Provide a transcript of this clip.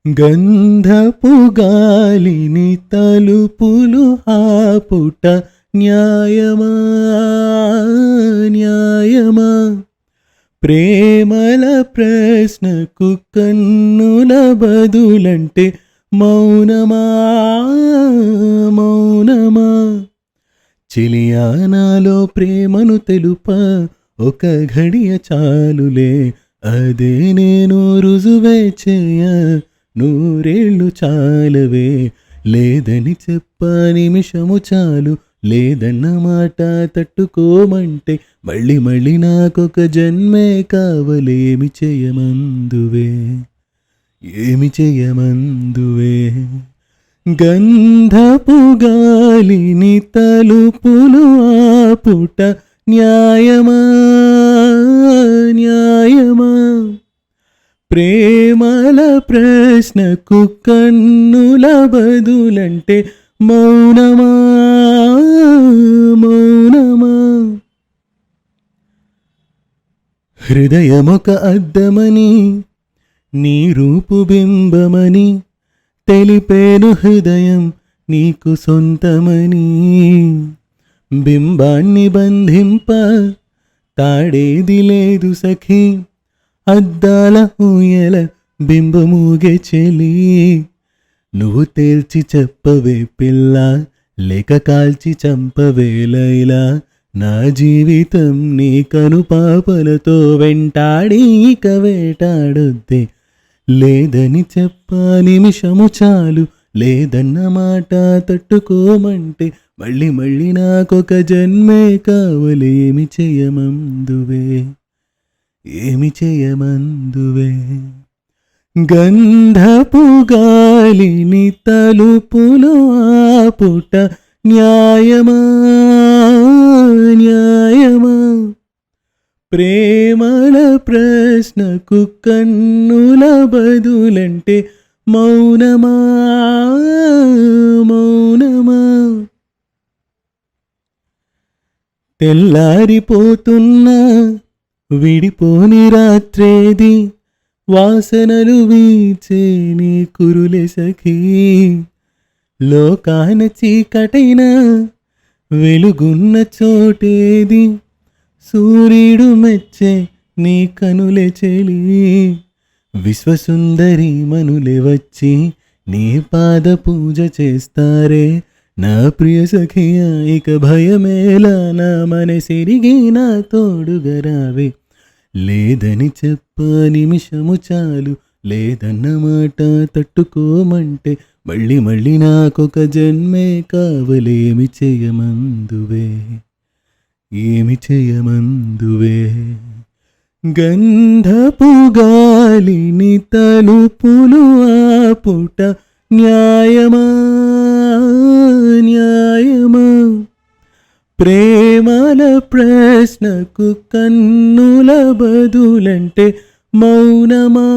గంధపు గాలిని తలుపులు ఆపుట న్యాయమా న్యాయమా? ప్రేమల ప్రశ్నకు కన్నుల బదులంటే మౌనమా మౌనమా? చిలియానాలో ప్రేమను తెలుప ఒక ఘడియ చాలులే, అదే నేను రుజువే చేయ నూరేళ్ళు చాలవే. లేదని చెప్ప నిమిషము చాలు, లేదన్న మాట తట్టుకోమంటే మళ్ళీ మళ్ళీ నాకొక జన్మే కావలి. ఏమి చేయమందువే ఏమి చేయమందువే? గంధపు గాలిని తలుపులు ఆపుట న్యాయమా న్యాయమా? ప్రేమల ప్రశ్నకు కన్నుల బదులంటే మౌనమా మౌనమా? హృదయమొక అద్దమని నీ రూపు బింబమని తెలిపేను హృదయం నీకు సొంతమని. బింబాన్ని బంధింప తాడేది లేదు సఖీ, అద్దాల ఊయల బింబమూగే చెలి. నువ్వు తేల్చి చెప్పవే పిల్ల, లేక కాల్చి చంపవే లైలా. నా జీవితం నీ కనుపాపలతో వెంటాడి ఇక వేటాడొద్దే. లేదని చెప్ప నిమిషము చాలు, లేదన్న మాట తట్టుకోమంటే మళ్ళీ మళ్ళీ నాకొక జన్మే కావలి. ఏమి చేయమందువే ఏమి చేయమందువే? గంధపు గాలిని తలుపులు ఆపుట న్యాయమా న్యాయమా? ప్రేమల ప్రశ్నకు కన్నుల బదులంటే మౌనమా మౌనమా? తెల్లారిపోతున్నా విడిపోని రాత్రేది, వాసనలు వీచే నీ కురులే సఖీ. లోకాన చీకటైన వెలుగున్న చోటేది, సూర్యుడు మెచ్చే నీ కనులే చెలి. విశ్వసుందరి మనులే వచ్చి నీ పాద పూజ చేస్తారే. నా ప్రియ సఖియా ఇక భయమేలా, నా మనసిరిగి నా తోడుగా రావే. లేదని చెప్ప నిమిషము చాలు, లేదన్న మాట తట్టుకోమంటే మళ్ళీ మళ్ళీ నాకొక జన్మే కావలి. ఏమి చేయమందువే ఏమి చేయమందువే? గంధపు గాలిని తలుపులు ఆపుట న్యాయమా న్యాయమా? ప్రేమల ప్రశ్నకు కన్నుల బదులంటే మౌనమా